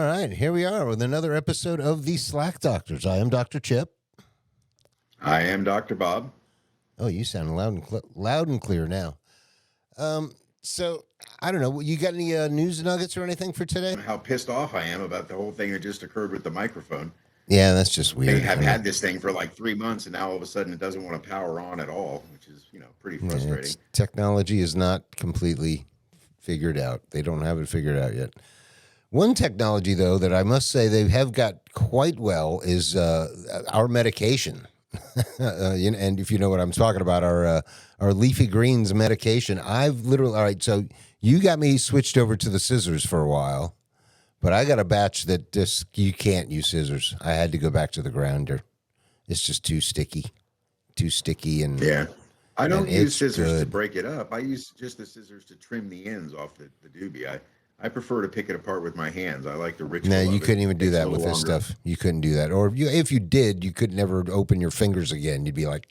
right, here we are with another episode of the Slack Doctors. I am Dr. Chip. I am Dr. Bob. Oh, you sound loud and clear now. So I don't know. You got any news nuggets or anything for today? How pissed off I am about the whole thing that just occurred with the microphone. Yeah, that's just weird. They have had this thing for like 3 months, and now all of a sudden it doesn't want to power on at all, which is pretty frustrating. Technology is not completely figured out. They don't have it figured out yet. One technology, though, that I must say they have got quite well is our medication. And if you know what I'm talking about, our leafy greens medication. I've literally, all right, so you got me switched over to the scissors for a while, but I got a batch that just, you can't use scissors. I had to go back to the grinder. It's just too sticky. And yeah. I don't use scissors to break it up. I use just the scissors to trim the ends off the doobie. I prefer to pick it apart with my hands. I like the ritual. No, you couldn't even do that with this stuff. You couldn't do that. Or if you did, you could never open your fingers again. You'd be like...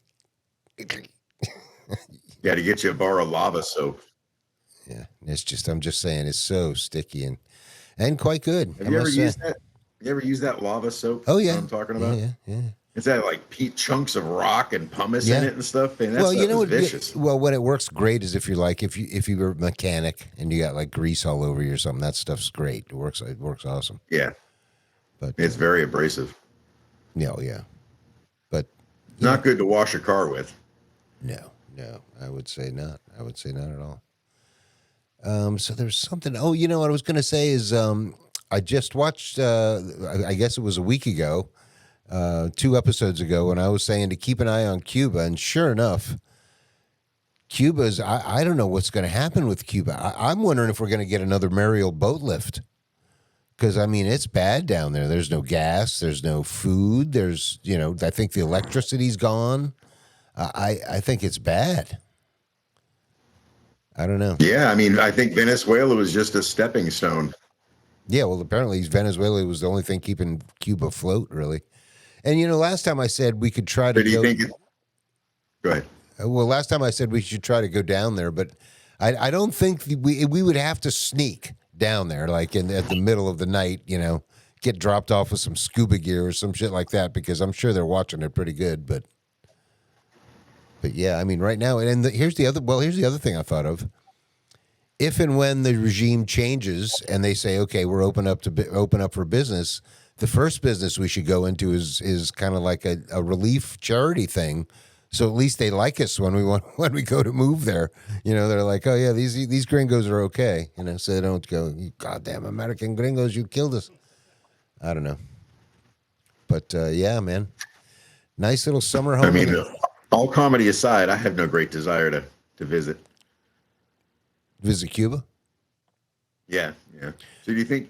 Yeah, to get you a bar of lava soap. Yeah, I'm just saying, it's so sticky and quite good. Have you ever used that? You ever used that lava soap? Oh, yeah. I'm talking about? Yeah. It's that like chunks of rock and pumice in it and stuff. And that's vicious. Well, when it works great is if you're like if you were a mechanic and you got like grease all over you or something. That stuff's great. It works awesome. Yeah, but it's very abrasive. Yeah. But not good to wash a car with. No, I would say not. I would say not at all. So there's something. Oh, you know what I was going to say is I just watched. I guess it was a week ago. 2 episodes ago when I was saying to keep an eye on Cuba, and sure enough, Cuba's, I don't know what's going to happen with Cuba. I'm wondering if we're going to get another Mariel boat lift. Because, I mean, it's bad down there. There's no gas. There's no food. There's, I think the electricity's gone. I think it's bad. I don't know. Yeah, I mean, I think Venezuela was just a stepping stone. Yeah, well, apparently Venezuela was the only thing keeping Cuba afloat, really. And, last time I said we could try to Go ahead. Well, last time I said we should try to go down there, but I don't think we would have to sneak down there, like at the middle of the night, get dropped off with some scuba gear or some shit like that, because I'm sure they're watching it pretty good. But yeah, I mean, right now, and here's the other thing I thought of. If and when the regime changes and they say, okay, we're open up for business, the first business we should go into is kind of like a relief charity thing. So at least they like us when we go to move there. They're like, oh yeah, these gringos are okay. So they don't go, you goddamn American gringos, you killed us. I don't know. But yeah, man, nice little summer home. I mean, all comedy aside, I have no great desire to visit. Visit Cuba? Yeah. So do you think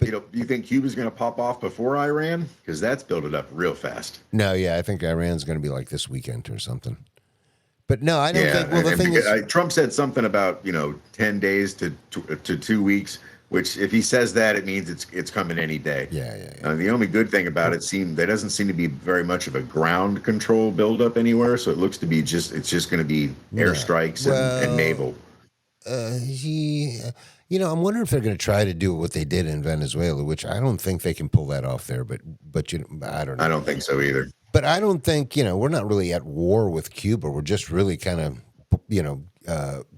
Cuba's going to pop off before Iran? Because that's built it up real fast. No, yeah, I think Iran's going to be like this weekend or something. But no, I don't think. Well, the thing is, Trump said something about 10 days to 2 weeks. Which, if he says that, it means it's coming any day. Yeah. The only good thing about it there doesn't seem to be very much of a ground control buildup anywhere. So it looks to be it's just going to be airstrikes and naval. I'm wondering if they're going to try to do what they did in Venezuela, which I don't think they can pull that off there. But I don't know. I don't think so either. But I don't think we're not really at war with Cuba. We're just really kind of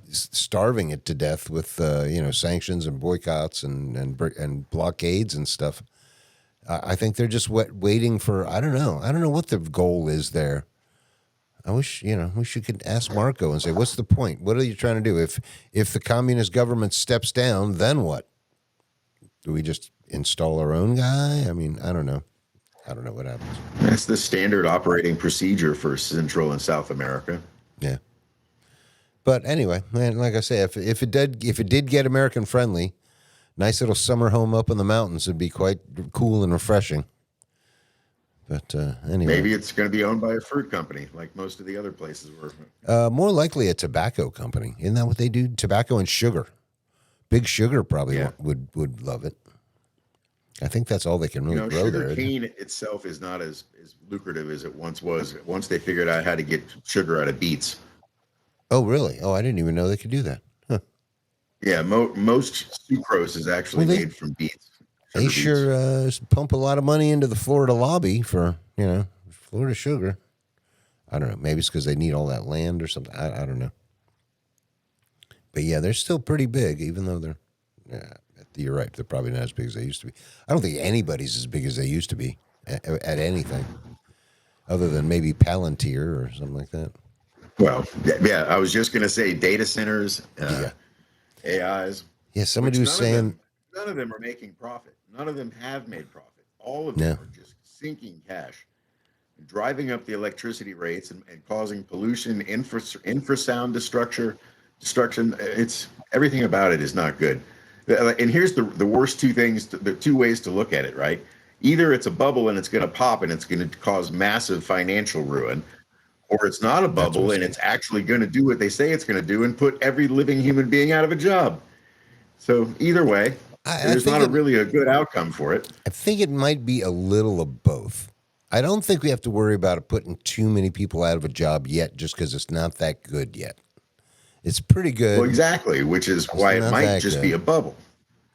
starving it to death with sanctions and boycotts and blockades and stuff. I think they're just waiting for. I don't know what the goal is there. I wish, we could ask Marco and say, what's the point? What are you trying to do? If the communist government steps down, then what? Do we just install our own guy? I mean, I don't know. I don't know what happens. That's the standard operating procedure for Central and South America. Yeah. But anyway, man, like I say, if it did get American friendly, nice little summer home up in the mountains would be quite cool and refreshing. But anyway, maybe it's going to be owned by a fruit company, like most of the other places were. More likely a tobacco company. Isn't that what they do? Tobacco and sugar. Big Sugar probably would love it. I think that's all they can really grow there. Sugar cane itself is not as lucrative as it once was. Once they figured out how to get sugar out of beets. Oh, really? Oh, I didn't even know they could do that. Huh. Yeah, most sucrose is actually made from beets. They Beach. sure pump a lot of money into the Florida lobby for, Florida sugar. I don't know. Maybe it's because they need all that land or something. I don't know. But yeah, they're still pretty big, even though they're, you're right. They're probably not as big as they used to be. I don't think anybody's as big as they used to be at anything other than maybe Palantir or something like that. Well, yeah, I was just going to say data centers, AIs. Yeah, somebody was saying none of them are making profit. None of them have made profit. All of them are just sinking cash, driving up the electricity rates and causing pollution, infrasound destruction. It's everything about it is not good. And here's the worst two things, the two ways to look at it, right? Either it's a bubble and it's going to pop and it's going to cause massive financial ruin, or it's not a bubble and it's actually going to do what they say it's going to do and put every living human being out of a job. So either way, there's not really a good outcome for it. I think it might be a little of both. I don't think we have to worry about it putting too many people out of a job yet just because it's not that good yet. It's pretty good. Well, exactly, which is why it might just be a bubble.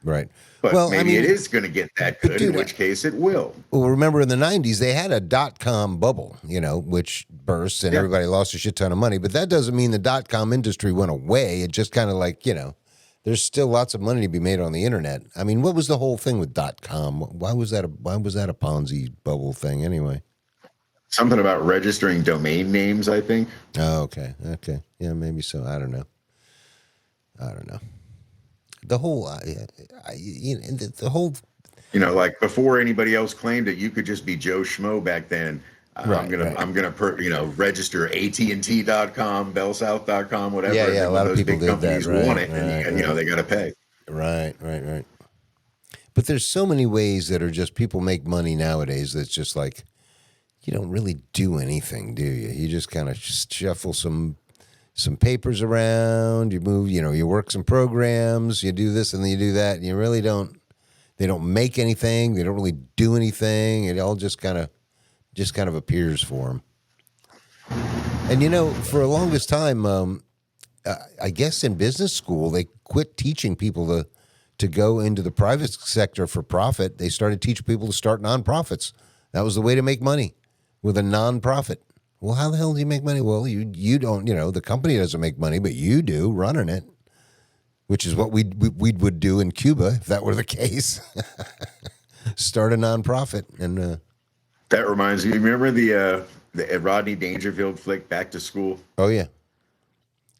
Right. But maybe it is going to get that good, in which case it will. Well, remember in the 90s, they had a dot-com bubble, which burst and everybody lost a shit ton of money. But that doesn't mean the dot-com industry went away. It just kind of like, there's still lots of money to be made on the internet. I mean, what was the whole thing with .com? Why was that a Ponzi bubble thing anyway? Something about registering domain names, I think. Oh, okay. Yeah, maybe so. I don't know. The whole, the whole. Like before anybody else claimed it, you could just be Joe Schmo back then. I'm gonna register AT&T.com, BellSouth.com, whatever. Yeah, a lot of people did that. Right, want it, and they got to pay. Right. But there's so many ways that are just people make money nowadays. That's just like you don't really do anything, do you? You just kind of shuffle some papers around. You move, you work some programs. You do this and then you do that. And you really don't. They don't make anything. They don't really do anything. It all just kind of appears for them. And for the longest time, I guess in business school they quit teaching people to go into the private sector for profit. They started teaching people to start nonprofits. That was the way to make money, with a nonprofit. Well, how the hell do you make money? Well, you don't. The company doesn't make money, but you do running it, which is what we would do in Cuba if that were the case. Start a nonprofit and. That reminds me. Remember the Rodney Dangerfield flick, Back to School? Oh yeah,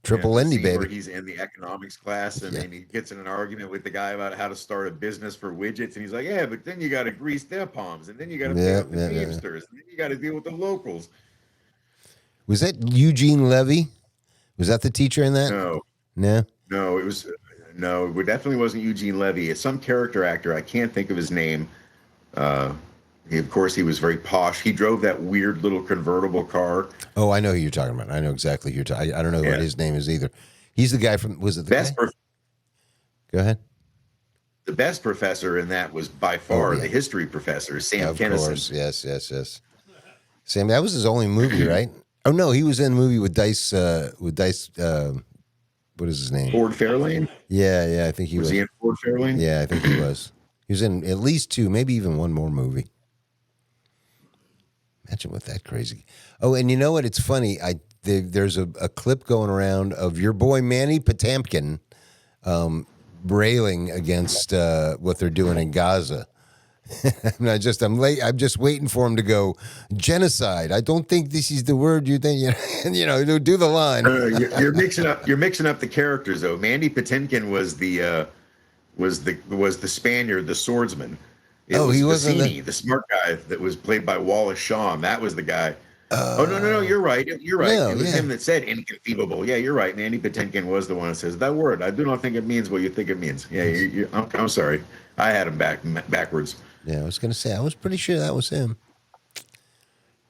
Triple Lindy, baby. Where he's in the economics class and then he gets in an argument with the guy about how to start a business for widgets, and he's like, "Yeah, but then you got to grease their palms, and then you got to pay up the Teamsters, and then you got to deal with the locals." Was that Eugene Levy? Was that the teacher in that? No. It was it definitely wasn't Eugene Levy. It's some character actor. I can't think of his name. Of course, he was very posh. He drove that weird little convertible car. Oh, I know who you're talking about. I know exactly who you're talking. I don't know what his name is either. He's the guy from. Was it the best? Go ahead. The best professor in that was by far the history professor, Sam Kinison. Of course, yes. Sam, that was his only movie, right? Oh no, he was in the movie with Dice. What is his name? Ford Fairlane. Yeah, I think he was. Was he in Ford Fairlane? Yeah, I think he was. He was in at least 2, maybe even one more movie. Imagine with that crazy. Oh, and you know what? It's funny. There's a clip going around of your boy Manny Patinkin railing against what they're doing in Gaza. I'm just waiting for him to go genocide. I don't think this is the word you think. Do the line. You're mixing up the characters though. Mandy Patinkin was the Spaniard, the swordsman. He wasn't the smart guy that was played by Wallace Shawn. That was the guy. No, you're right. You're right. It was him that said inconceivable. Yeah, you're right. Mandy Patinkin was the one that says that word. I do not think it means what you think it means. Yeah, I'm sorry. I had him backwards. Yeah, I was going to say, I was pretty sure that was him.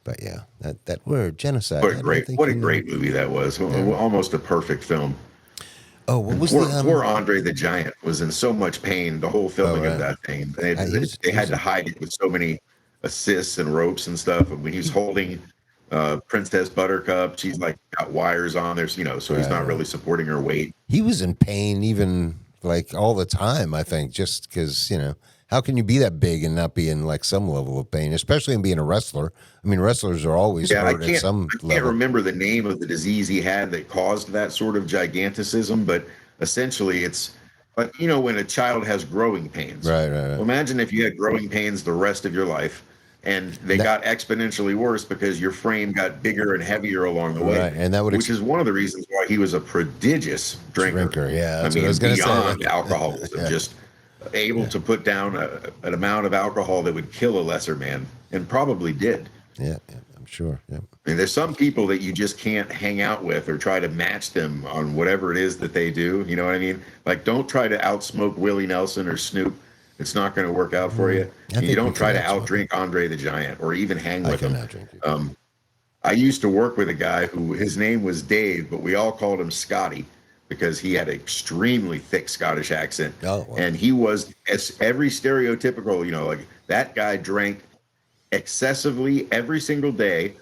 But yeah, that word, genocide. What a great movie that was. Yeah. Almost a perfect film. Oh, what was poor Andre the Giant was in so much pain the whole filming of that thing. They had to hide it with so many assists and ropes and stuff. And when he's holding Princess Buttercup, she's like got wires on there, so he's not really supporting her weight. He was in pain even like all the time, I think, just because, How can you be that big and not be in like some level of pain, especially in being a wrestler? I mean, wrestlers are always hurt at some I can't level. remember the name of the disease he had that caused that sort of giganticism, but essentially it's like, when a child has growing pains. Right. Well, imagine if you had growing pains the rest of your life and they That- got exponentially worse because your frame got bigger and heavier along the way. Right, and that would which is one of the reasons why he was a prodigious drinker. Yeah, I that's what mean, I was going to say. beyond alcoholism, Yeah. just able to put down an amount of alcohol that would kill a lesser man, and probably did. Yeah, I'm sure. Yeah. I mean, there's some people that you just can't hang out with or try to match them on whatever it is that they do. You know what I mean? Like, don't try to outsmoke Willie Nelson or Snoop. It's not going to work out for you. I think You don't we try can to outsmoke outdrink Andre the Giant or even hang I with him. cannot drink it. I used to work with a guy who his name was Dave, but we all called him Scotty because he had an extremely thick Scottish accent. Oh, wow. And he was every stereotypical, like that guy drank excessively every single day,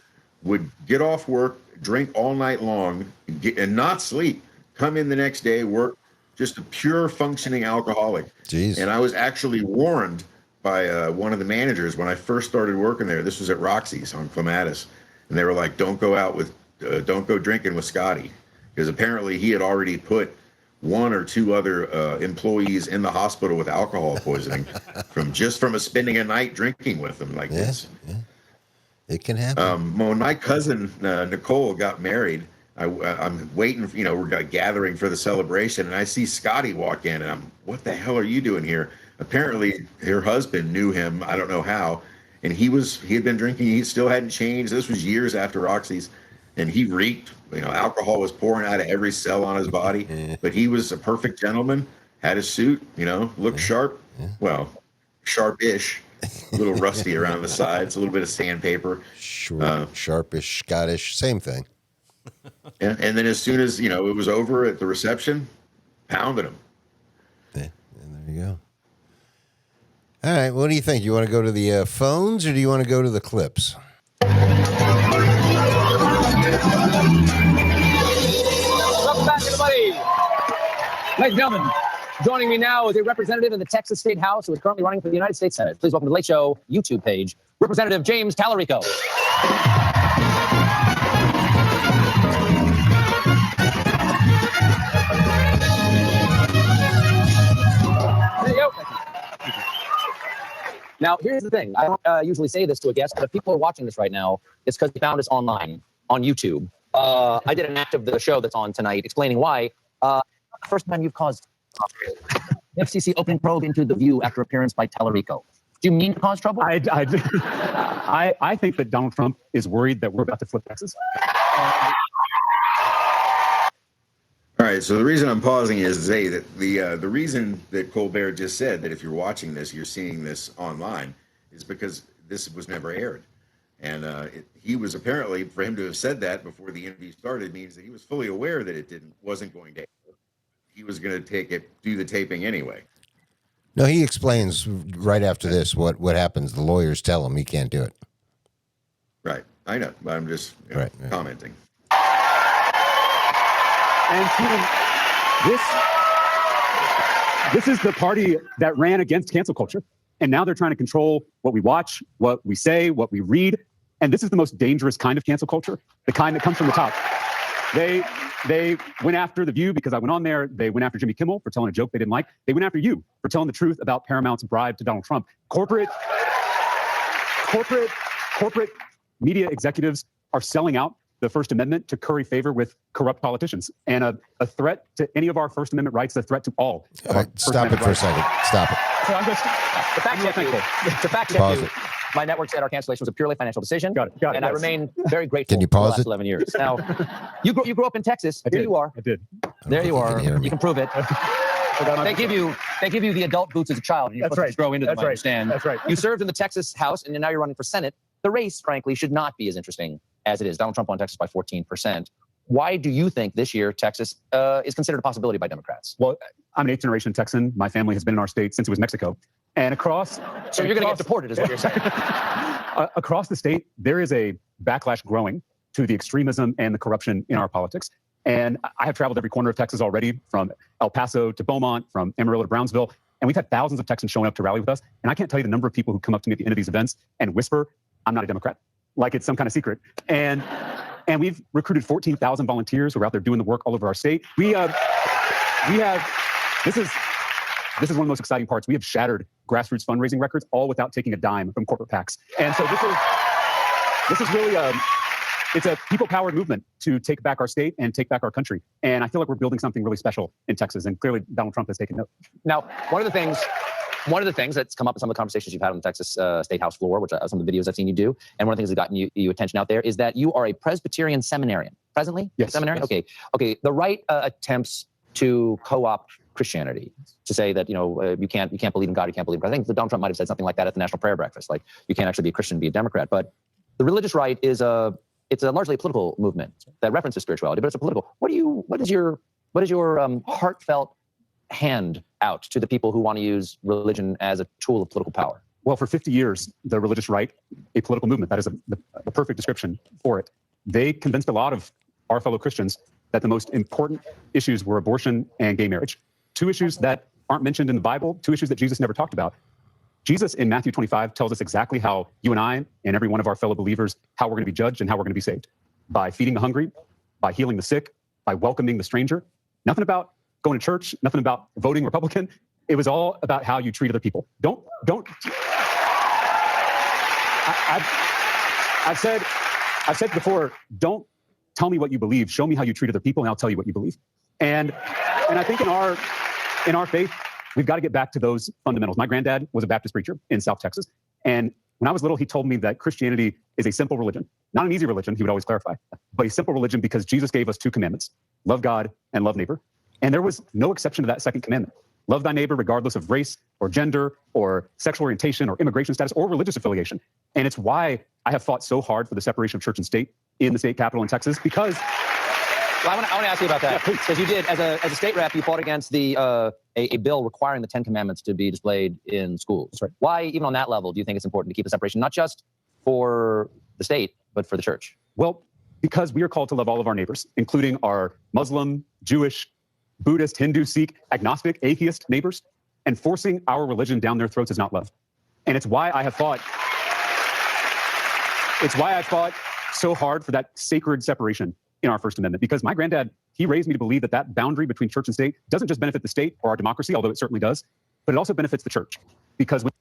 would get off work, drink all night long, and not sleep, come in the next day, work, just a pure functioning alcoholic. Jeez. And I was actually warned by one of the managers when I first started working there. This was at Roxy's on Clematis. And they were like, don't go drinking with Scotty. Because apparently he had already put one or two other employees in the hospital with alcohol poisoning from spending a night drinking with them like this. Yeah. It can happen. When my cousin Nicole got married, I'm waiting, we're gathering for the celebration, and I see Scotty walk in, and what the hell are you doing here? Apparently, her husband knew him. I don't know how, and he had been drinking. He still hadn't changed. This was years after Roxy's, and he reeked. Alcohol was pouring out of every cell on his body, but he was a perfect gentleman. Had a suit, looked sharp. Well, sharp-ish. A little rusty around the sides, a little bit of sandpaper. Sharpish, Scottish, same thing. And then as soon as, it was over at the reception, pounded him. Yeah, and there you go. All right, what do you think? You want to go to the phones or do you want to go to the clips? Welcome back, everybody. Ladies and gentlemen, joining me now is a representative in the Texas State House who is currently running for the United States Senate. Please welcome to the Late Show YouTube page, Representative James Tallarico. There you go. Thank you. Now, here's the thing. I don't usually say this to a guest, but if people are watching this right now, it's because they found us online on YouTube. I did an act of the show that's on tonight explaining why. The first time you've caused FCC opening probe into The View after appearance by Tallarico. Do you mean to cause trouble? I think that Donald Trump is worried that we're about to flip Texas. All right, so the reason I'm pausing is to say that the reason that Colbert just said that if you're watching this, you're seeing this online, is because this was never aired. And he was apparently, for him to have said that before the interview started, means that he was fully aware that it wasn't going to air. He was going to do the taping anyway. No, he explains right after this what happens. The lawyers tell him he can't do it. Right, I know, but I'm just commenting. And Stephen, this is the party that ran against cancel culture. And now they're trying to control what we watch, what we say, what we read. And this is the most dangerous kind of cancel culture, the kind that comes from the top. They went after The View because I went on there. They went after Jimmy Kimmel for telling a joke they didn't like. They went after you for telling the truth about Paramount's bribe to Donald Trump. Corporate media executives are selling out the First Amendment to curry favor with corrupt politicians. And a threat to any of our First Amendment rights, a threat to all. All right, stop it for a second. Stop it. So I'm just, To fact check Pause you, it. my network said our cancellation was a purely financial decision. Got it, And I yes. remain very grateful Can you for the pause last it? 11 years. Now, you grew up in Texas. Here you are. I did. There you think you are. can hear me. You can prove it. They give you the adult boots as a child, and you're That's supposed right. to grow into them. That's I right. understand. That's right. You served in the Texas House, and now you're running for Senate. The race, frankly, should not be as interesting as it is. Donald Trump won Texas by 14%. Why do you think this year Texas is considered a possibility by Democrats? Well, I'm an 8th-generation Texan. My family has been in our state since it was Mexico. And across... So you're going to get deported, is what you're saying. Across the state, there is a backlash growing to the extremism and the corruption in our politics. And I have traveled every corner of Texas already, from El Paso to Beaumont, from Amarillo to Brownsville. And we've had thousands of Texans showing up to rally with us. And I can't tell you the number of people who come up to me at the end of these events and whisper, I'm not a Democrat, like it's some kind of secret. And we've recruited 14,000 volunteers who are out there doing the work all over our state. We have, this is one of the most exciting parts. We have shattered grassroots fundraising records all without taking a dime from corporate PACs. And so this is really it's a people-powered movement to take back our state and take back our country. And I feel like we're building something really special in Texas. And clearly Donald Trump has taken note. Now, one of the things that's come up in some of the conversations you've had on the Texas State House floor, which some of the videos I've seen you do, and one of the things that's gotten you attention out there is that you are a Presbyterian seminarian. Presently? Yes. Seminarian? Yes. Okay. The right attempts to co-opt Christianity, to say that, you can't believe in God, you can't believe in God. I think that Donald Trump might have said something like that at the National Prayer Breakfast, like you can't actually be a Christian and be a Democrat. But the religious right is it's a largely political movement that references spirituality, but it's a political. What is your heartfelt hand out to the people who want to use religion as a tool of political power? Well, for 50 years, the religious right, a political movement, that is the perfect description for it. They convinced a lot of our fellow Christians that the most important issues were abortion and gay marriage. Two issues that aren't mentioned in the Bible, two issues that Jesus never talked about. Jesus in Matthew 25 tells us exactly how you and I and every one of our fellow believers, how we're going to be judged and how we're going to be saved. By feeding the hungry, by healing the sick, by welcoming the stranger. Nothing about going to church, nothing about voting Republican. It was all about how you treat other people. I've said before, don't tell me what you believe. Show me how you treat other people and I'll tell you what you believe. And I think in our faith, we've got to get back to those fundamentals. My granddad was a Baptist preacher in South Texas. And when I was little, he told me that Christianity is a simple religion. Not an easy religion, he would always clarify, but a simple religion because Jesus gave us two commandments, love God and love neighbor. And there was no exception to that second commandment. Love thy neighbor regardless of race or gender or sexual orientation or immigration status or religious affiliation. And it's why I have fought so hard for the separation of church and state in the state capitol in Texas, because... Well, I want to ask you about that, because you did, as a state rep, you fought against a bill requiring the 10 Commandments to be displayed in schools. That's right. Why, even on that level, do you think it's important to keep the separation, not just for the state, but for the church? Well, because we are called to love all of our neighbors, including our Muslim, Jewish, Buddhist, Hindu, Sikh, agnostic, atheist neighbors, and forcing our religion down their throats is not love. And it's why I have fought so hard for that sacred separation in our First Amendment, because my granddad, he raised me to believe that boundary between church and state doesn't just benefit the state or our democracy, although it certainly does, but it also benefits the church. Because all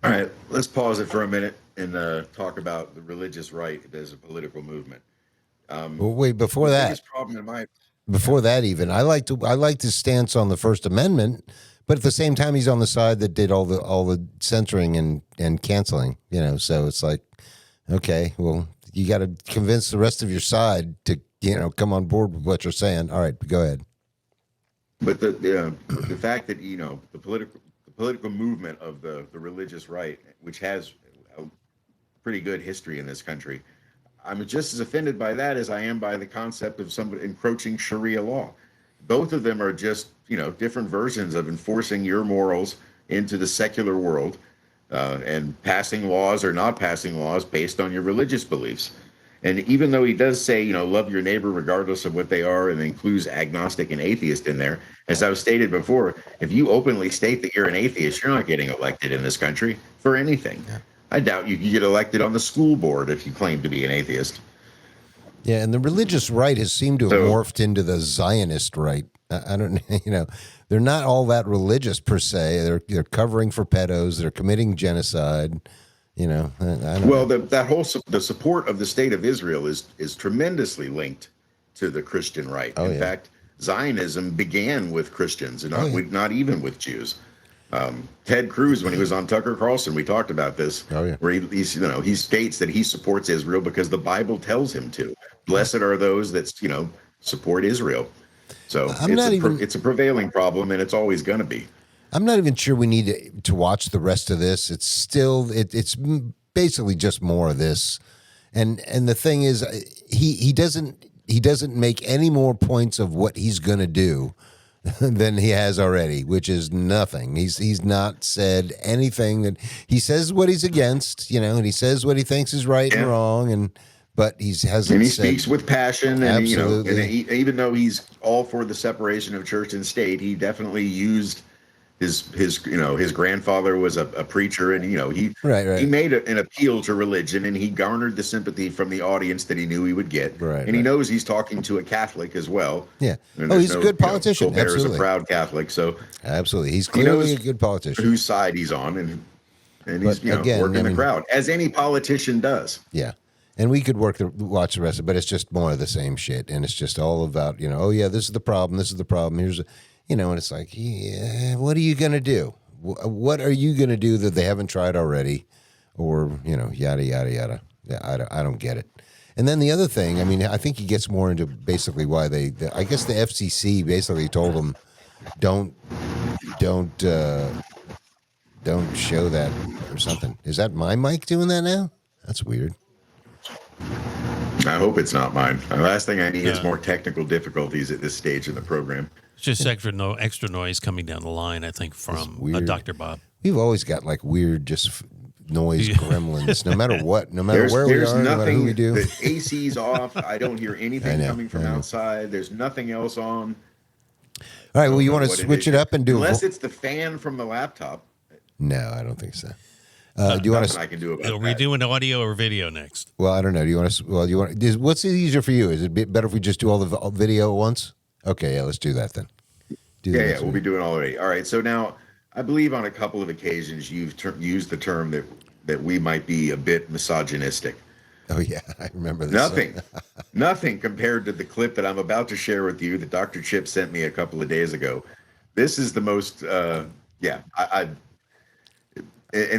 right, let's pause it for a minute and talk about the religious right as a political movement. Well, wait, before the that, biggest problem in my before that even, I like his stance on the First Amendment, but at the same time, he's on the side that did all the censoring and canceling. So it's like, okay, well, you got to convince the rest of your side to come on board with what you're saying. All right, go ahead. But the fact that the political movement of the religious right, which has a pretty good history in this country, I'm just as offended by that as I am by the concept of somebody encroaching Sharia law. Both of them are just different versions of enforcing your morals into the secular world, and passing laws or not passing laws based on your religious beliefs. And even though he does say, love your neighbor regardless of what they are, and includes agnostic and atheist in there, as I've stated before, if you openly state that you're an atheist, you're not getting elected in this country for anything. Yeah. I doubt you can get elected on the school board if you claim to be an atheist. Yeah, and the religious right has seemed to have morphed into the Zionist right. I don't, they're not all that religious per se. They're covering for pedos. They're committing genocide. I don't well, know. the support of the state of Israel is tremendously linked to the Christian right. In fact, Zionism began with Christians and not even with Jews. Ted Cruz, when he was on Tucker Carlson, we talked about this, where he states that he supports Israel because the Bible tells him to. Blessed are those that support Israel. So it's a prevailing problem, and it's always going to be. I'm not even sure we need to watch the rest of this. It's still it's basically just more of this, and the thing is, he doesn't make any more points of what he's going to do than he has already, which is nothing. He's not said anything that he says what he's against, and he says what he thinks is right and wrong, but he hasn't. And he said, speaks with passion, and absolutely. Even though he's all for the separation of church and state, he definitely used his grandfather was a preacher, and he Right. he made an appeal to religion, and he garnered the sympathy from the audience that he knew he would get. Right, and he knows he's talking to a Catholic as well. Yeah. And Oh, there's he's a good politician. Colbert is a Absolutely. proud Catholic, so Absolutely. He's He knows clearly a good politician. whose side he's on, and he's But again, working I the mean- crowd as any politician does. Yeah. And we could watch the rest of it, but it's just more of the same shit. And it's just all about, oh, yeah, this is the problem. This is the problem. And it's like, yeah, what are you going to do? What are you going to do that they haven't tried already? Or, yada, yada, yada. Yeah, I don't get it. And then the other thing, I mean, I think he gets more into basically why I guess the FCC basically told him, don't show that or something. Is that my mic doing that now? That's weird. I hope it's not mine. The last thing I need is more technical difficulties at this stage in the program. It's just extra noise coming down the line, I think, from weird. Dr. Bob. We've always got like weird noise gremlins, no matter what, no matter where we There's are, no matter who we nothing. do. The AC's off. I don't hear anything I know, coming from I know. outside. There's nothing else on. All right, well, you I don't want know to what switch it is. up and do Unless it's the fan from the laptop. No, I don't think so. Do you want Nothing I to? can do about Are we that. doing audio or video next? Well, I don't know. Do you want to? Well, what's easier for you? Is it better if we just do all the video at once? Okay, yeah, let's do that then. Yeah, we'll be doing already. All right. So now, I believe on a couple of occasions you've used the term that we might be a bit misogynistic. Oh yeah, I remember this. Nothing compared to the clip that I'm about to share with you that Dr. Chip sent me a couple of days ago. This is the most, and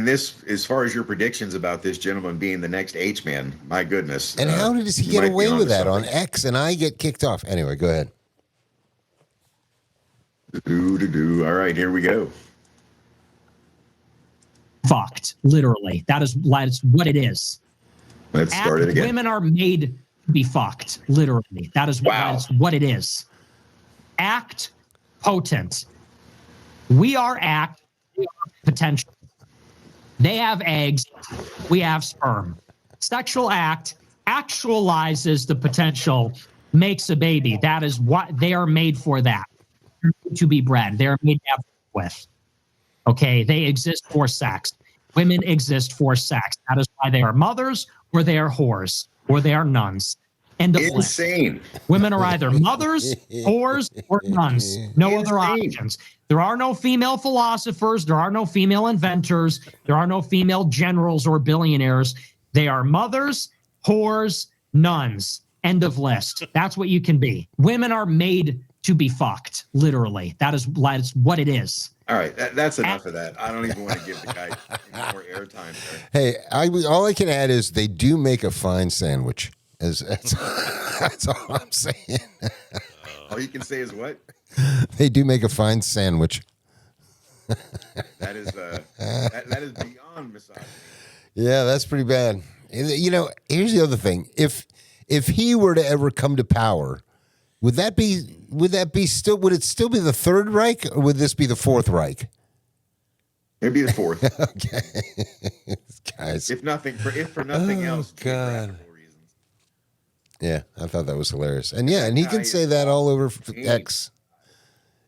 this, as far as your predictions about this gentleman being the next H-Man, my goodness. And how does he you get might be away onto with that on something. X and I get kicked off? Anyway, go ahead. All right, here we go. Fucked, literally. That's what it is. Let's start it again. Women are made to be fucked, literally. That's what it is. Act potent. We are act, we are potential. They have eggs, we have sperm. Sexual act actualizes the potential, makes a baby. That is what they are made for, that to be bred. They're made to have with. Okay, they exist for sex. Women exist for sex. That is why they are mothers, or they are whores, or they are nuns. End of list. Insane. Women are either mothers, whores, or nuns. No other Insane. options. There are no female philosophers. There are no female inventors. There are no female generals or billionaires. They are mothers, whores, nuns. End of list. That's what you can be. Women are made to be fucked, literally. That's what it is. All right, that's enough of that. I don't even want to give the guy any more airtime there. Hey, all I can add is they do make a fine sandwich. That's all I'm saying. All you can say is what? They do make a fine sandwich. That is that is beyond misogyny. Yeah, that's pretty bad. Here's the other thing. If he were to ever come to power, would it still be the Third Reich, or would this be the Fourth Reich? Maybe the fourth. Okay. Guys. If for nothing else, God. geographical reasons. Yeah, I thought that was hilarious. And he can say that all over X.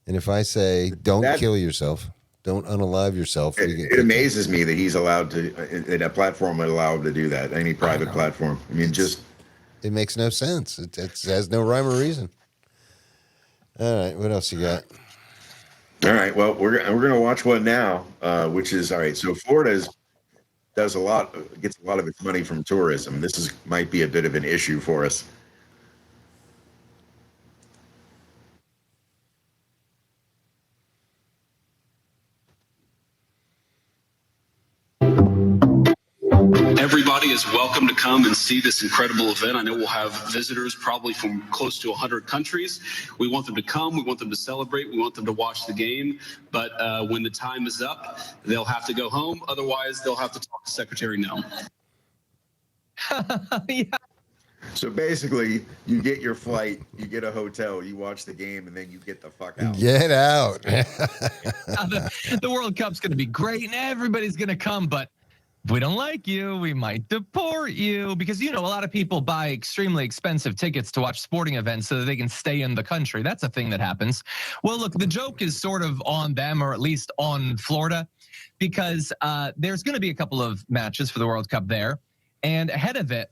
And if I say, don't kill yourself, don't unalive yourself. It amazes me that he's allowed to, that a platform would allow him to do that, any private platform. I mean, it makes no sense. It has no rhyme or reason. All right, what else you got? All right, well, we're gonna watch one now, which is, all right, so Florida gets a lot of its money from tourism. This might be a bit of an issue for us. Everybody is welcome to come and see this incredible event. I know we'll have visitors probably from close to 100 countries. We want them to come. We want them to celebrate. We want them to watch the game. But when the time is up, they'll have to go home. Otherwise, they'll have to talk to Secretary No. Yeah. So basically, you get your flight, you get a hotel, you watch the game, and then you get the fuck out. Get out. The World Cup's going to be great, and everybody's going to come, but we don't like you, we might deport you. Because, a lot of people buy extremely expensive tickets to watch sporting events so that they can stay in the country. That's a thing that happens. Well, look, the joke is sort of on them, or at least on Florida, because there's going to be a couple of matches for the World Cup there. And ahead of it,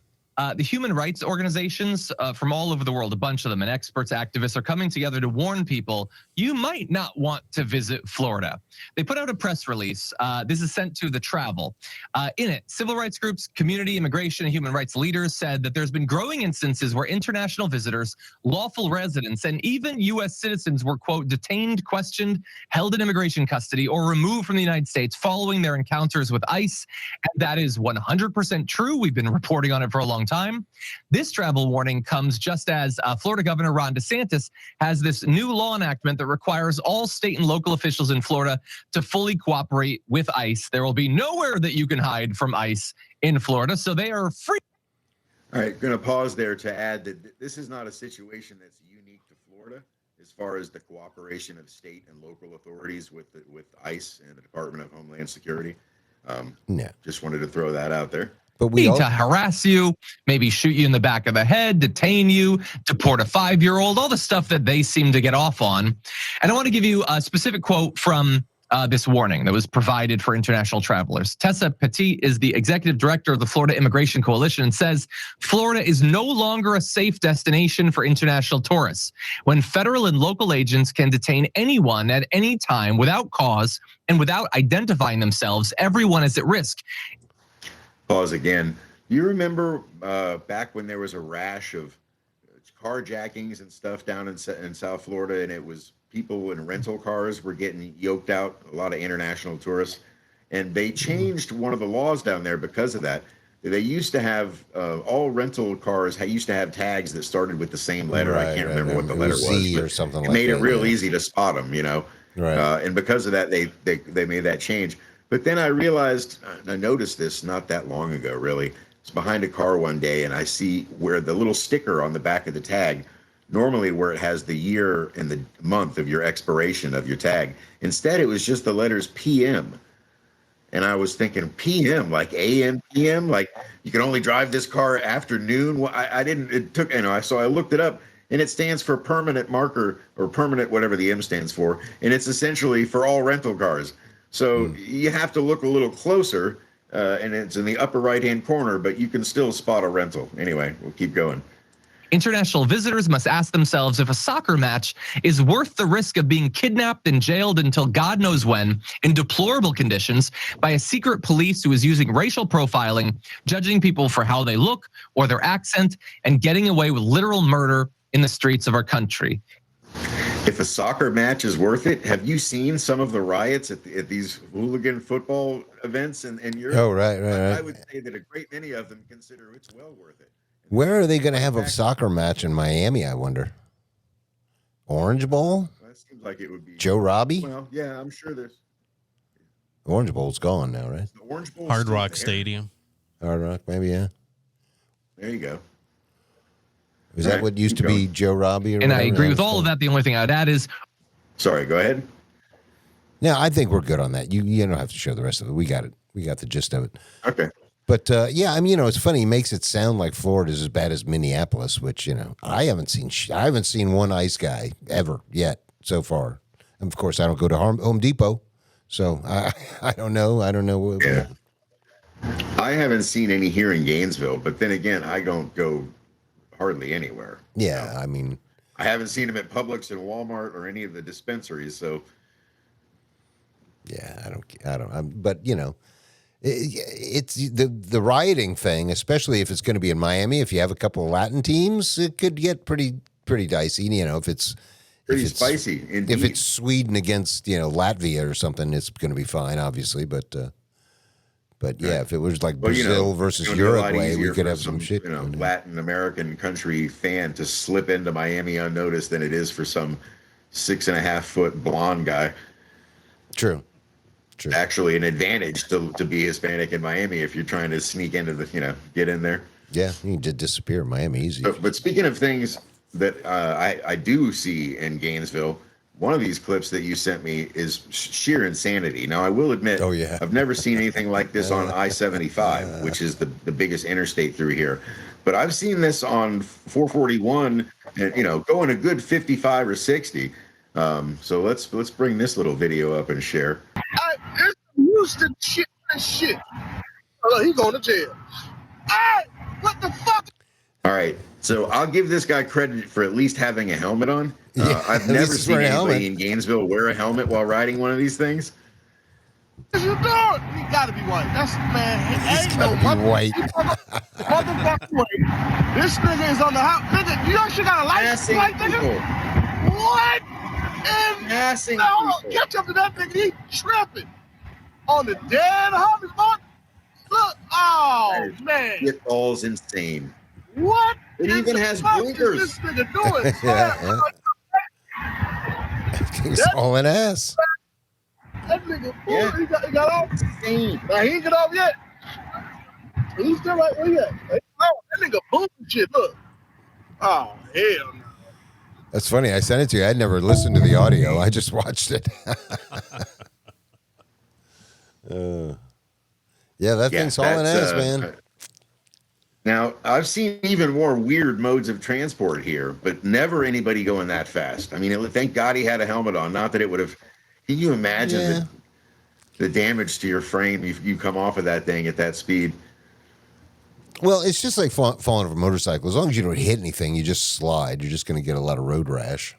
the human rights organizations from all over the world, a bunch of them, and experts, activists are coming together to warn people, you might not want to visit Florida. They put out a press release. This is sent to The Travel. In it, civil rights groups, community, immigration, and human rights leaders said that there's been growing instances where international visitors, lawful residents, and even U.S. citizens were, quote, detained, questioned, held in immigration custody, or removed from the United States following their encounters with ICE. And that is 100% true. We've been reporting on it for a long time. This travel warning comes just as Florida Governor Ron DeSantis has this new law enactment that requires all state and local officials in Florida to fully cooperate with ICE. There will be nowhere that you can hide from ICE in Florida, so they are free. All right, going to pause there to add that this is not a situation that's unique to Florida as far as the cooperation of state and local authorities with ICE and the Department of Homeland Security. No. Just wanted to throw that out there. But we all, to harass you, maybe shoot you in the back of the head, detain you, deport a 5-year-old, all the stuff that they seem to get off on. And I want to give you a specific quote from this warning that was provided for international travelers. Tessa Petit is the executive director of the Florida Immigration Coalition and says, Florida is no longer a safe destination for international tourists. When federal and local agents can detain anyone at any time without cause and without identifying themselves, everyone is at risk. Pause again. You remember back when there was a rash of carjackings and stuff down in South Florida, and it was people in rental cars were getting yoked out, a lot of international tourists, and they changed one of the laws down there because of that. They used to have all rental cars used to have tags that started with the same letter. I can't remember what the letter was. Z or something like that. It made it real easy to spot them, Right. And because of that, they made that change. But then I realized, I noticed this not that long ago, really. I was behind a car one day, and I see where the little sticker on the back of the tag, normally where it has the year and the month of your expiration of your tag, instead it was just the letters PM. And I was thinking, PM, like AM, PM, like you can only drive this car after noon. Well, so I looked it up, and it stands for permanent marker, or permanent whatever the M stands for, and it's essentially for all rental cars. So you have to look a little closer, and it's in the upper right-hand corner, but you can still spot a rental. Anyway, we'll keep going. International visitors must ask themselves if a soccer match is worth the risk of being kidnapped and jailed until God knows when, in deplorable conditions, by a secret police who is using racial profiling, judging people for how they look or their accent, and getting away with literal murder in the streets of our country. If a soccer match is worth it, have you seen some of the riots at these hooligan football events in Europe? Oh, right. I would say that a great many of them consider it's well worth it. Where are they going to have a soccer match in Miami, I wonder? Orange Bowl? That seems like it would be. Joe Robbie? Well, yeah, I'm sure there's. Orange Bowl's gone now, right? The Orange Bowl. Hard Rock Stadium. Hard Rock, maybe, yeah. There you go. Is that what used to be Joe Robbie? And I agree with all of that. The only thing I'd add is. Sorry, go ahead. No, I think we're good on that. You don't have to show the rest of it. We got it. We got the gist of it. Okay. But yeah, I mean, it's funny. He makes it sound like Florida's as bad as Minneapolis, which I haven't seen. I haven't seen one ICE guy ever yet so far. And of course, I don't go to Home Depot, so I don't know. I don't know. Yeah. I haven't seen any here in Gainesville, but then again, I don't go hardly anywhere. Yeah, I mean, I haven't seen them at Publix and Walmart or any of the dispensaries. So yeah, I don't. But it's the rioting thing, especially if it's going to be in Miami. If you have a couple of Latin teams, it could get pretty dicey. If it's pretty spicy. Indeed. If it's Sweden against Latvia or something, it's going to be fine, obviously. But yeah, if it was like Brazil versus Uruguay, we could have some shit. Latin American country fan to slip into Miami unnoticed than it is for some 6.5-foot blonde guy. True. Actually, an advantage to be Hispanic in Miami if you're trying to sneak into get in there. Yeah, you can disappear in Miami easy. But speaking of things that I do see in Gainesville, one of these clips that you sent me is sheer insanity. Now, I will admit, Oh, yeah. I've never seen anything like this on I-75, which is the biggest interstate through here. But I've seen this on 441, and going a good 55 or 60. So let's bring this little video up and share. It's Houston shit. Oh, he going to jail. What the fuck? All right, so I'll give this guy credit for at least having a helmet on. I've at never least he's seen wearing a anybody helmet. in Gainesville wear a helmet while riding one of these things. What you doing? He gotta be white. That's man. He's Ain't gotta no be white. motherfucking way. This nigga is on the house. Nigga, you actually got a license, Passing white nigga? people. What? And Passing hold on, people. catch up to that nigga. He tripping on the dead homie. Look, oh man, It all's insane. what? It in even the has fuck blinkers. is this nigga doing? Yeah, Thing's all an ass. That nigga, Yeah. he got off. Insane. Now, he ain't get off yet. He's still right where he at. That nigga boom shit. Look. Oh hell no. That's funny. I sent it to you. I'd never listened to the audio. I just watched it. Yeah, that thing's all an that's, ass, man. Now, I've seen even more weird modes of transport here, but never anybody going that fast. I mean, thank God he had a helmet on. Not that it would have. Can you imagine the damage to your frame if you come off of that thing at that speed? Well, it's just like falling off a motorcycle. As long as you don't hit anything, you just slide. You're just going to get a lot of road rash.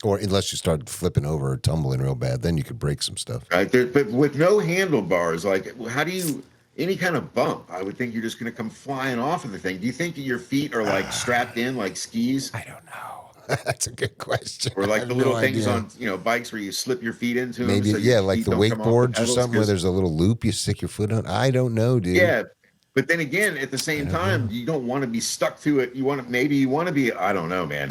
Or unless you start flipping over or tumbling real bad, then you could break some stuff. Right, but with no handlebars, like how do you any kind of bump? I would think you're just going to come flying off of the thing. Do you think your feet are like strapped in like skis, I don't know. That's a good question. or I like have the little no things idea. on bikes where you slip your feet into them? Maybe, so your like feet the don't come off the wakeboards or pedals? something where 'Cause- there's a little loop you stick your foot on. I don't know, dude. Yeah, but then again, at the same time, you don't want to be stuck to it. You want to be. I don't know, man.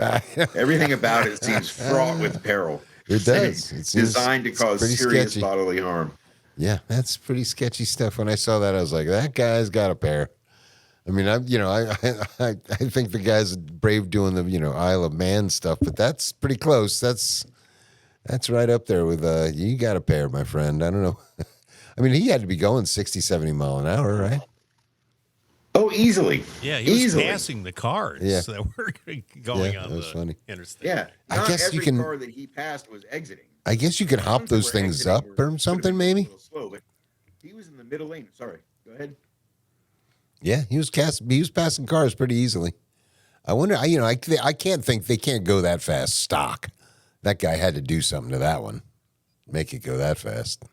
Everything about it seems fraught with peril. It does. It seems- designed to it's cause pretty serious sketchy. bodily harm. Yeah, that's pretty sketchy stuff. When I saw that, I was like, that guy's got a pair. I mean, I think the guy's brave doing the, Isle of Man stuff, but that's pretty close. That's right up there with, you got a pair, my friend. I don't know. I mean, he had to be going 60, 70 mile an hour, right? Oh, easily. Yeah, he was easily. passing the cars Yeah. that were going Yeah, on that was the funny. interstate. Yeah, I not guess you every can- car that he passed was exiting. I guess you could The hop ones that those were things exiting up were- or could have something, been maybe. A little slow, but he was in the middle lane. Sorry, go ahead. Yeah, he was passing cars pretty easily. I wonder, I can't think they can't go that fast stock. That guy had to do something to that one, make it go that fast.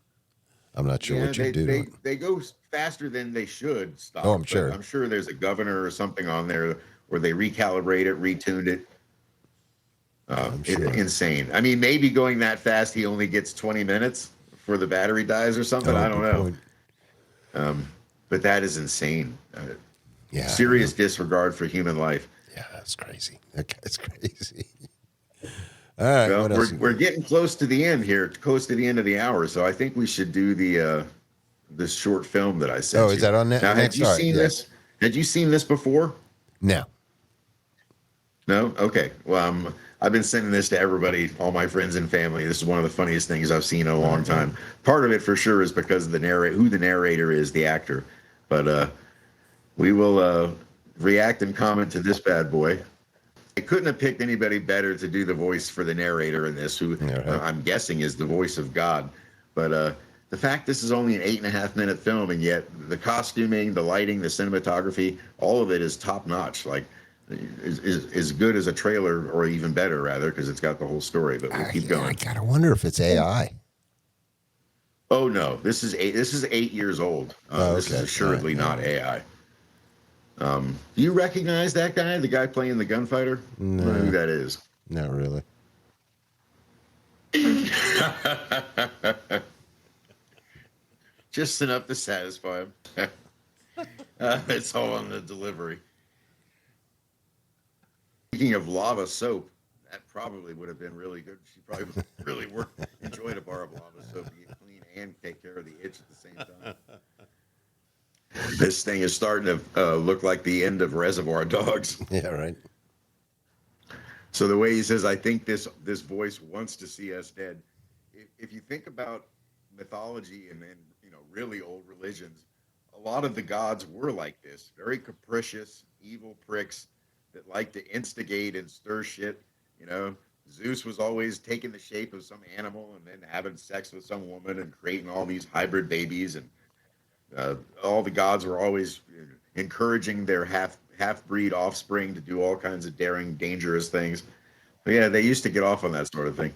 I'm not sure what you do. to it. They go faster than they should stop. Oh, I'm but sure. I'm sure there's a governor or something on there where they recalibrate it, retuned it. sure. Insane. I mean, maybe going that fast, he only gets 20 minutes before the battery dies or something. Oh, I don't good know. point. But that is insane. Yeah, Serious disregard for human life. Yeah, that's crazy. That guy's crazy. All right, Well, what else? we're getting close to the end here, close to the end of the hour. So I think we should do the this short film that I sent. Oh, is you. that on Now, had next? you All right, seen yeah. this? Had you seen this before? No. No? Okay. Well, I've been sending this to everybody, all my friends and family. This is one of the funniest things I've seen in a long time. Part of it for sure is because of who the narrator is, the actor. But we will react and comment to this bad boy. I couldn't have picked anybody better to do the voice for the narrator in this, who I'm guessing is the voice of God. But the fact this is only an 8.5-minute film, and yet the costuming, the lighting, the cinematography, all of it is top notch. Like, is good as a trailer, or even better, rather, because it's got the whole story. But we'll keep I going. gotta wonder if it's AI. Oh no, this is 8 years old. This is okay. assuredly All right. not AI. Do you recognize that guy, the guy playing the gunfighter? No. I don't know who that is. Not really. Just enough to satisfy him. It's all on the delivery. Speaking of lava soap, that probably would have been really good. She probably really enjoyed a bar of lava soap to get clean and take care of the itch at the same time. This thing is starting to look like the end of Reservoir Dogs. Yeah, right. So the way he says, I think this voice wants to see us dead. If you think about mythology and really old religions, a lot of the gods were like this, very capricious, evil pricks that like to instigate and stir shit. Zeus was always taking the shape of some animal and then having sex with some woman and creating all these hybrid babies, and all the gods were always encouraging their half-breed offspring to do all kinds of daring, dangerous things. But yeah, they used to get off on that sort of thing.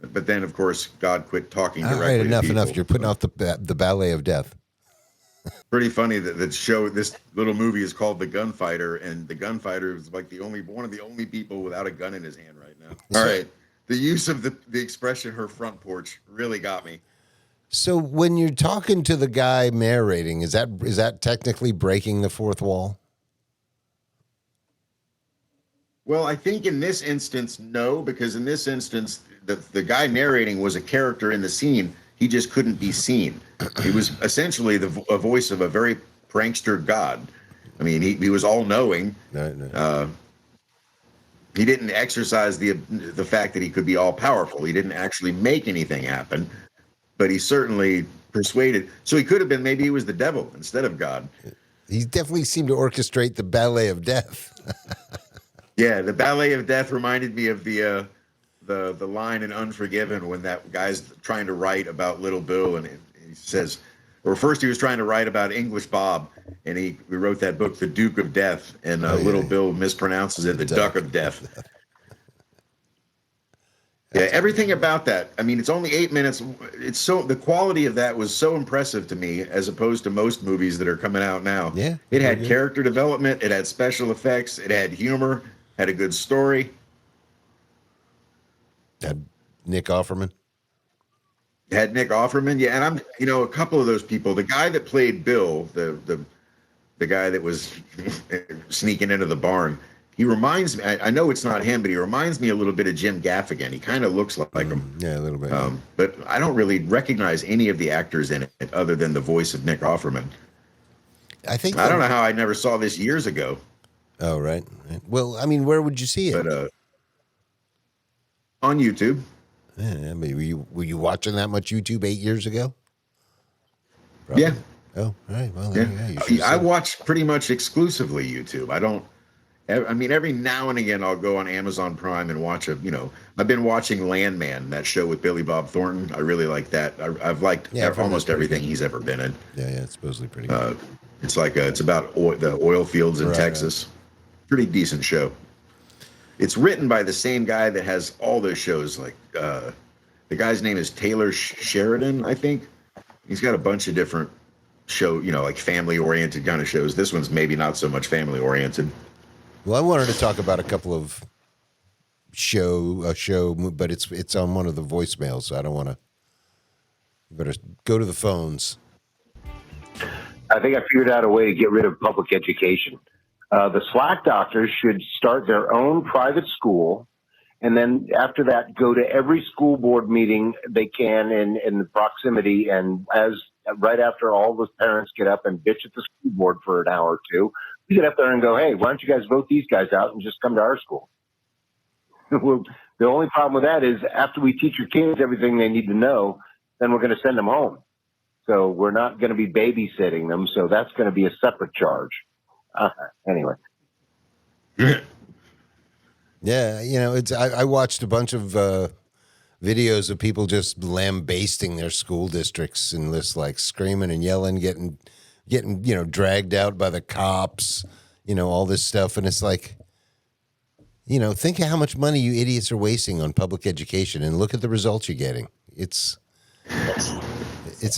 But then, of course, God quit talking directly. All right, to people. enough. You're putting off the ballet of death. Pretty funny that this little movie is called The Gunfighter, and the gunfighter is like one of the only people without a gun in his hand right now. All right, the use of the expression "her front porch" really got me. So when you're talking to the guy narrating, is that technically breaking the fourth wall? Well, I think in this instance, no, because in this instance, the guy narrating was a character in the scene. He just couldn't be seen. He was essentially a voice of a very prankster god. I mean, he was all-knowing. No. He didn't exercise the fact that he could be all-powerful. He didn't actually make anything happen, but he certainly persuaded. So he could have been, maybe he was the devil instead of God. He definitely seemed to orchestrate the ballet of death. Yeah, the ballet of death reminded me of the line in Unforgiven when that guy's trying to write about Little Bill, and he says, or first he was trying to write about English Bob, and he wrote that book, The Duke of Death, and Little Bill mispronounces it, the Duck of Death. Yeah, everything about that. I mean, it's only 8 minutes. The quality of that was so impressive to me, as opposed to most movies that are coming out now. Yeah, it had character development, it had special effects, it had humor, had a good story. Had Nick Offerman. Had Nick Offerman, yeah, and I'm, a couple of those people. The guy that played Bill, the guy that was sneaking into the barn. He reminds me. I know it's not him, but he reminds me a little bit of Jim Gaffigan. He kind of looks like him. Yeah, a little bit. But I don't really recognize any of the actors in it other than the voice of Nick Offerman. I don't know how I never saw this years ago. Oh, right. Well, I mean, where would you see it? But on YouTube. Yeah, I mean, were you watching that much YouTube 8 years ago? Probably. Yeah. Oh, all right. Well, yeah. I watch pretty much exclusively YouTube. I mean, every now and again, I'll go on Amazon Prime and watch I've been watching Landman, that show with Billy Bob Thornton. I really like that. I've liked almost everything he's ever been in. Yeah, it's supposedly pretty good. It's about the oil fields in Texas. Right. Pretty decent show. It's written by the same guy that has all those shows. Like the guy's name is Taylor Sheridan, I think. He's got a bunch of different like family-oriented kind of shows. This one's maybe not so much family-oriented. Well, I wanted to talk about a couple of show, but it's on one of the voicemails, so I don't want to. Better go to the phones. I think I figured out a way to get rid of public education. The Slack doctors should start their own private school, and then after that, go to every school board meeting they can in the proximity. And right after all the parents get up and bitch at the school board for an hour or two, we get up there and go, hey, why don't you guys vote these guys out and just come to our school? Well, the only problem with that is after we teach your kids everything they need to know, then we're going to send them home. So we're not going to be babysitting them. So that's going to be a separate charge. Anyway. Yeah, I watched a bunch of videos of people just lambasting their school districts and just like screaming and yelling, getting dragged out by the cops, all this stuff. And it's like, think of how much money you idiots are wasting on public education and look at the results you're getting. It's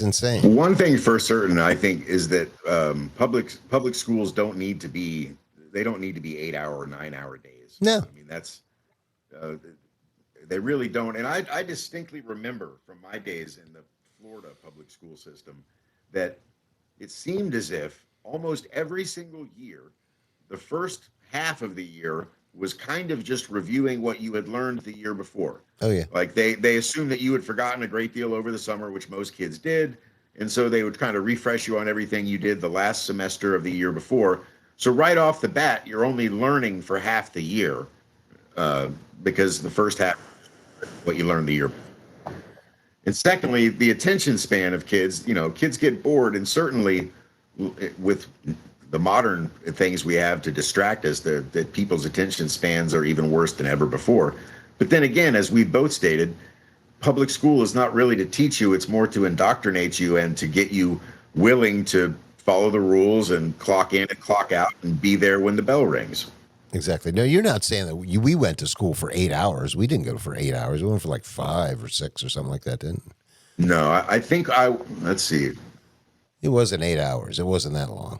insane. One thing for certain, I think, is that public schools don't need to be 8-hour or 9-hour days. No. I mean, that's they really don't. And I distinctly remember from my days in the Florida public school system that it seemed as if almost every single year, the first half of the year was kind of just reviewing what you had learned the year before. Oh, yeah. Like they assumed that you had forgotten a great deal over the summer, which most kids did. And so they would kind of refresh you on everything you did the last semester of the year before. So right off the bat, you're only learning for half the year. because the first half, what you learned the year. And secondly, the attention span of kids, kids get bored, and certainly with the modern things we have to distract us, that people's attention spans are even worse than ever before. But then again, as we both stated, public school is not really to teach you, it's more to indoctrinate you and to get you willing to follow the rules and clock in and clock out and be there when the bell rings. Exactly. No, you're not saying that we went to school for 8 hours. We didn't go for 8 hours. We went for like 5 or 6 or something like that, didn't we? No, I think let's see. It wasn't 8 hours. It wasn't that long.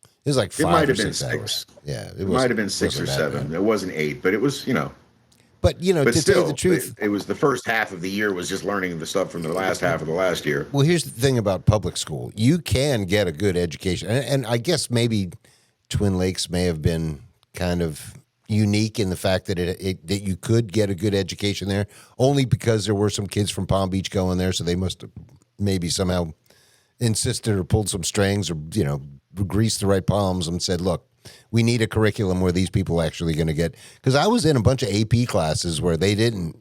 It was like 5 might or have been 6 hours. 6. Yeah. It might have been 6 or 7. It wasn't 8, but it was, But, but to still, tell you the truth. it was the first half of the year was just learning the stuff from the last half of the last year. Well, here's the thing about public school. You can get a good education. And I guess maybe Twin Lakes may have been kind of unique in the fact that that you could get a good education there, only because there were some kids from Palm Beach going there, so they must have maybe somehow insisted or pulled some strings or greased the right palms and said, look, we need a curriculum where these people are actually going to get, because I was in a bunch of AP classes where they didn't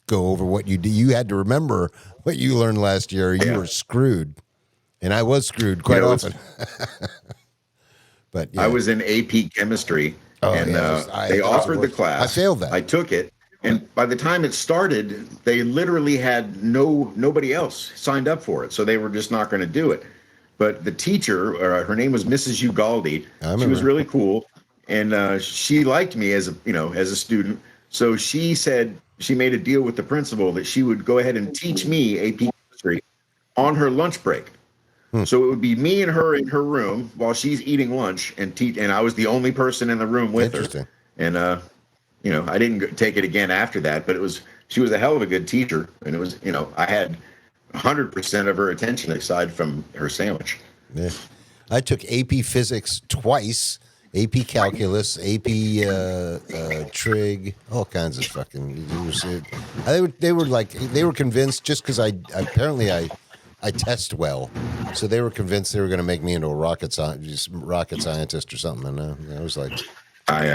go over what you do. You had to remember what you learned last year, or you were screwed. And I was screwed quite often. But yeah. I was in AP chemistry. And they offered the class. I failed that. I took it, and by the time it started, they literally had nobody else signed up for it, so they were just not going to do it. But the teacher, her name was Mrs. Ugaldi. She was really cool, and she liked me as a student. So she said she made a deal with the principal that she would go ahead and teach me AP chemistry on her lunch break. So it would be me and her in her room while she's eating lunch and I was the only person in the room with her. And I didn't take it again after that, but she was a hell of a good teacher, and it was I had 100% of her attention aside from her sandwich. Yeah, I took AP Physics twice, AP Calculus, AP Trig, all kinds of fucking. They were convinced just because I test well, so they were convinced they were going to make me into a rocket scientist or something. And I was like, I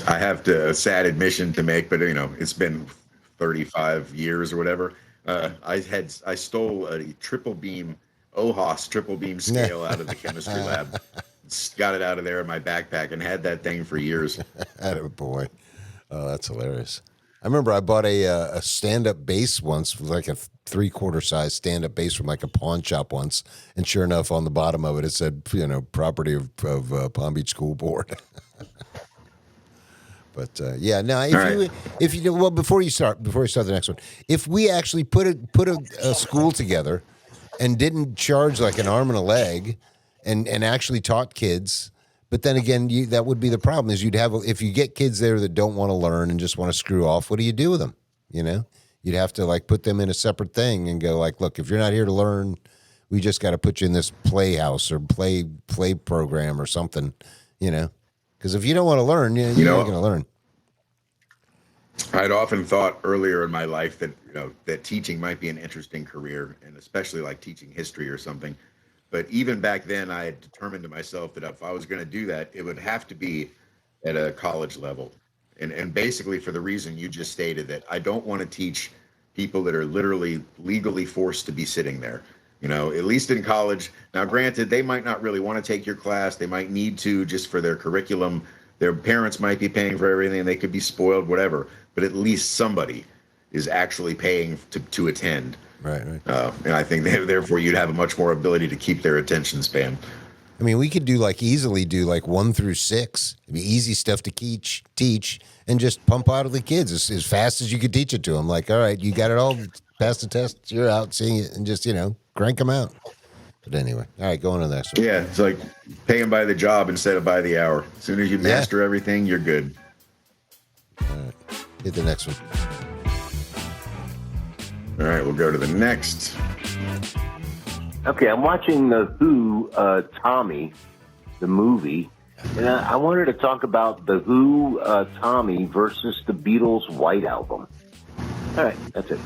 have a sad admission to make, but it's been 35 years or whatever. I stole a triple beam OHAS triple beam scale out of the chemistry lab, got it out of there in my backpack, and had that thing for years. Attaboy. Oh, that's hilarious. I remember I bought a stand-up bass once, like a 3/4 size stand-up bass from like a pawn shop once, and sure enough, on the bottom of it said, property of Palm Beach School Board. But yeah, now if you well, before you start the next one, if we actually put a school together and didn't charge like an arm and a leg, and actually taught kids. But then again, that would be the problem is if you get kids there that don't want to learn and just want to screw off, what do you do with them? You'd have to like put them in a separate thing and go like, look, if you're not here to learn, we just got to put you in this playhouse or play program or something, because if you don't want to learn, you're not going to learn. I'd often thought earlier in my life that, that teaching might be an interesting career, and especially like teaching history or something. But even back then, I had determined to myself that if I was going to do that, it would have to be at a college level. And basically for the reason you just stated, that I don't want to teach people that are literally legally forced to be sitting there, at least in college. Now, granted, they might not really want to take your class. They might need to just for their curriculum. Their parents might be paying for everything. They could be spoiled, whatever. But at least somebody is actually paying to attend. Right. And I think therefore you'd have a much more ability to keep their attention span. I mean, we could easily do 1 through 6. It'd be easy stuff to teach, and just pump out of the kids as fast as you could teach it to them. Like, all right, you got it all, pass the test, you're out, seeing it, and just crank them out. But anyway, all right, go on to the next one. Yeah, it's like pay them by the job instead of by the hour. As soon as you master everything, you're good. All right, hit the next one. All right, we'll go to the next. Okay, I'm watching the Who Tommy, the movie, and I wanted to talk about the Who Tommy versus the Beatles White Album. All right, that's it.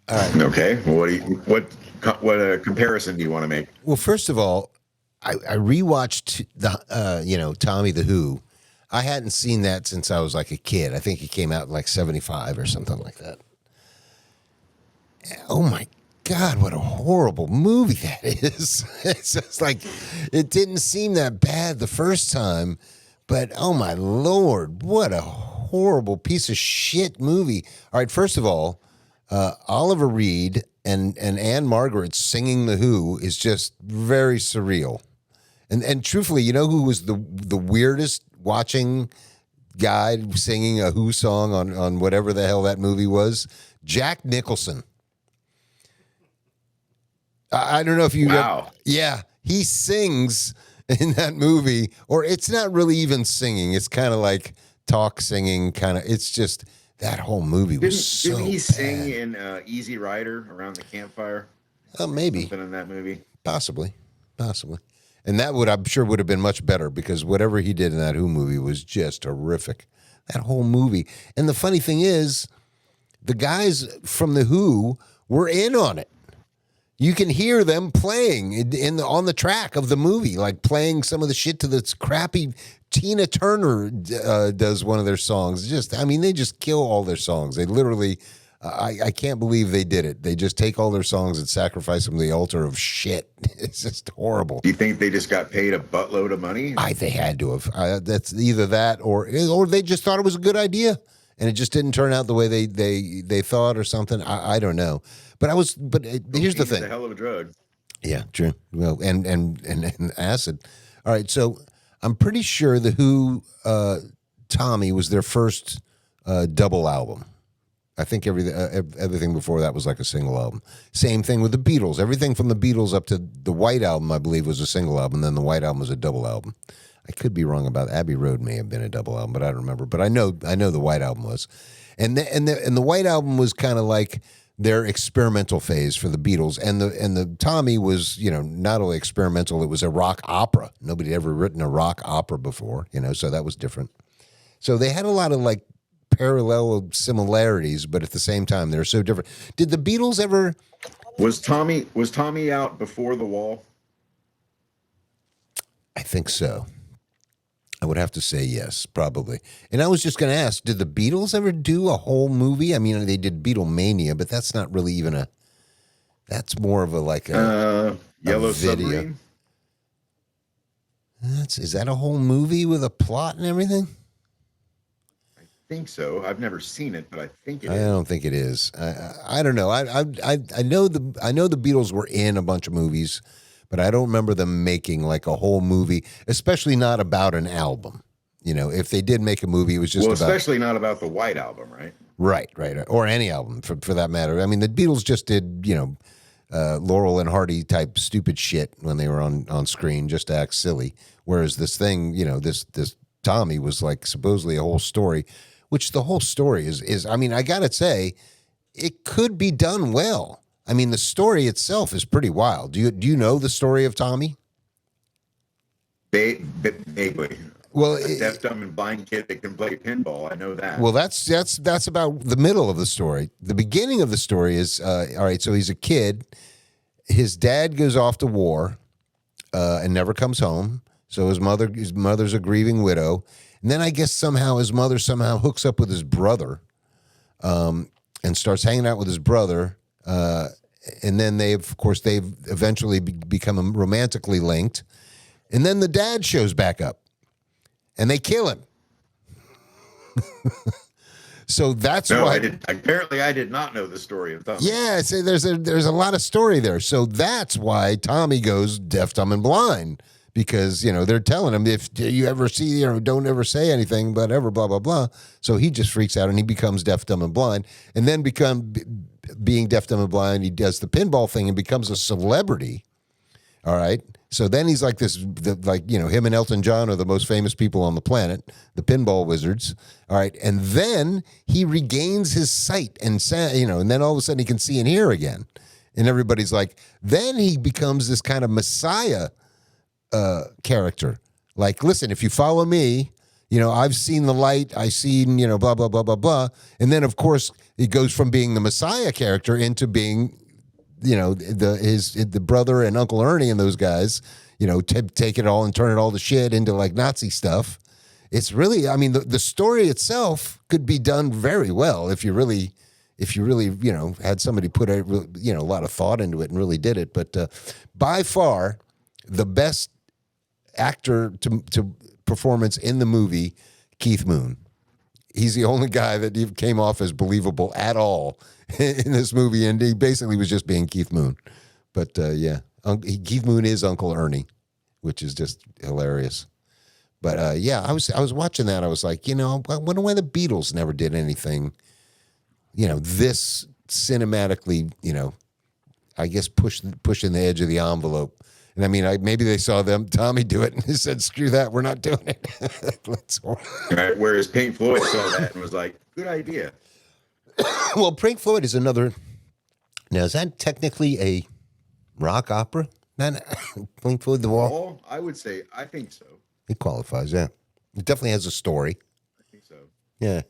All right. Okay. Well, what comparison do you want to make? Well, first of all, I rewatched Tommy the Who. I hadn't seen that since I was like a kid. I think it came out in like 75 or something like that. Oh my God, what a horrible movie that is. It's just like, it didn't seem that bad the first time, but oh my Lord, what a horrible piece of shit movie. All right, first of all, Oliver Reed and Anne Margaret singing The Who is just very surreal. And truthfully, you know who was the weirdest watching guy singing a Who song on whatever the hell that movie was? Jack Nicholson. I don't know if you... Wow. Yeah, he sings in that movie, or it's not really even singing. It's kind of like talk singing, kind of. It's just, that whole movie was Didn't he bad. sing in Easy Rider around the campfire? Maybe. Something in that movie. Possibly. And that I'm sure would have been much better, because whatever he did in that Who movie was just horrific. That whole movie. And the funny thing is, the guys from the Who were in on it. You can hear them playing on the track of the movie, like playing some of the shit to this crappy. Tina Turner does one of their songs. They just kill all their songs. They literally, I can't believe they did it. They just take all their songs and sacrifice them to the altar of shit. It's just horrible. Do you think they just got paid a buttload of money? They had to have. That's either that or they just thought it was a good idea, and it just didn't turn out the way they thought or something. I don't know. But here's the thing. It's a hell of a drug. Yeah, true. Well, and acid. All right, so I'm pretty sure the Who, Tommy was their first double album. I think everything before that was like a single album. Same thing with the Beatles. Everything from the Beatles up to the White Album, I believe, was a single album. Then the White Album was a double album. I could be wrong about Abbey Road may have been a double album, but I don't remember. But I know the White Album was, and the White Album was kind of like their experimental phase for the Beatles, and the Tommy was, not only experimental, it was a rock opera. Nobody had ever written a rock opera before, so that was different. So they had a lot of like parallel similarities, but at the same time they're so different. Did the Beatles ever? Was Tommy out before The Wall? I think so. I would have to say yes, probably. And I was just going to ask, did the Beatles ever do a whole movie? I mean, they did Beatlemania, but that's not really even that's more of a Yellow a video. Submarine? Is that a whole movie with a plot and everything? I think so. I've never seen it, but I think it I is. don't think it is. I don't know. I know the Beatles were in a bunch of movies, but I don't remember them making like a whole movie, especially not about an album. If they did make a movie, it was just especially not about the White Album, right? Right. Or any album for that matter. I mean, the Beatles just did, Laurel and Hardy type stupid shit when they were on screen just to act silly. Whereas this thing, this Tommy was like supposedly a whole story, which the whole story is I mean, I got to say, it could be done well. I mean, the story itself is pretty wild. Do you know the story of Tommy? Vaguely. Well, A deaf, dumb, and blind kid that can play pinball. I know that. Well, that's about the middle of the story. The beginning of the story is all right. So he's a kid. His dad goes off to war and never comes home. So his mother's a grieving widow, and then I guess somehow his mother hooks up with his brother, and starts hanging out with his brother. And then they've eventually become romantically linked, and then the dad shows back up. And they kill him. So that's why. Apparently, I did not know the story of Tommy. Yeah, see, there's a lot of story there. So that's why Tommy goes deaf, dumb, and blind, because they're telling him, if you ever see, don't ever say anything, but ever blah blah blah. So he just freaks out and he becomes deaf, dumb, and blind, and then being deaf, dumb, and blind, he does the pinball thing and becomes a celebrity. All right. So then he's like him and Elton John are the most famous people on the planet, the pinball wizards. All right. And then he regains his sight and then all of a sudden he can see and hear again. And everybody's like, then he becomes this kind of messiah character. Like, listen, if you follow me, I've seen the light, I've seen, blah, blah, blah, blah, blah. And then, of course, it goes from being the messiah character into being the brother and Uncle Ernie and those guys, take it all and turn it all to shit into like Nazi stuff. It's really, I mean, the story itself could be done very well if you really, had somebody put a lot of thought into it and really did it. But by far, the best actor to performance in the movie, Keith Moon. He's the only guy that came off as believable at all in this movie, and he basically was just being Keith Moon. But Keith Moon is Uncle Ernie, which is just hilarious. But I was watching that. I was like, I wonder why the Beatles never did anything, this cinematically, I guess pushing the edge of the envelope. And I mean, maybe they saw Tommy do it and they said, "Screw that, we're not doing it." Right. Whereas Pink Floyd saw that and was like, "Good idea." Well, Pink Floyd is another. Now, is that technically a rock opera? Not Pink Floyd, The Wall. I would say, I think so. It qualifies. Yeah, it definitely has a story. I think so. Yeah.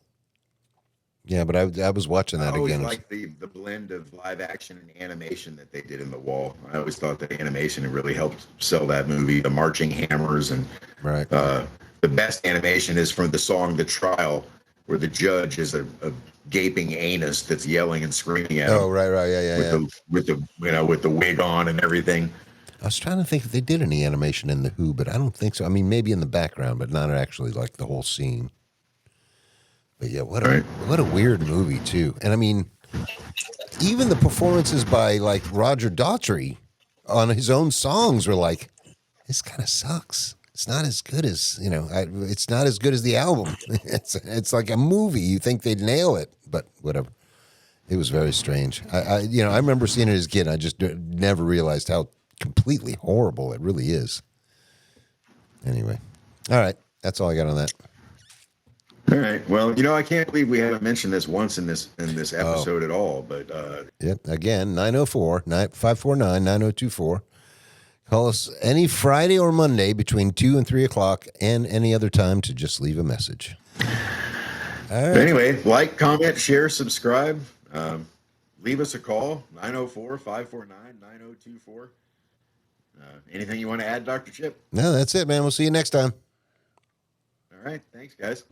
Yeah, but I was watching that I always again. like the blend of live action and animation that they did in The Wall. I always thought the animation really helped sell that movie. The marching hammers and right. The best animation is from the song "The Trial," where the judge is a gaping anus that's yelling and screaming at him. Oh, right, yeah. With the wig on and everything. I was trying to think if they did any animation in The Who, but I don't think so. I mean, maybe in the background, but not actually like the whole scene. But yeah, what a weird movie too. And I mean, even the performances by like Roger Daughtry on his own songs were like, this kind of sucks. It's not as good as, it's not as good as the album. It's like a movie. You think they'd nail it, but whatever. It was very strange. I remember seeing it as a kid. I just never realized how completely horrible it really is. Anyway. All right. That's all I got on that. All right. Well, I can't believe we haven't mentioned this once in this episode at all. But again, 904-549-9024. Call us any Friday or Monday between 2 and 3 o'clock, and any other time to just leave a message. All right. Anyway, like, comment, share, subscribe. Leave us a call, 904-549-9024. Anything you want to add, Dr. Chip? No, that's it, man. We'll see you next time. All right. Thanks, guys.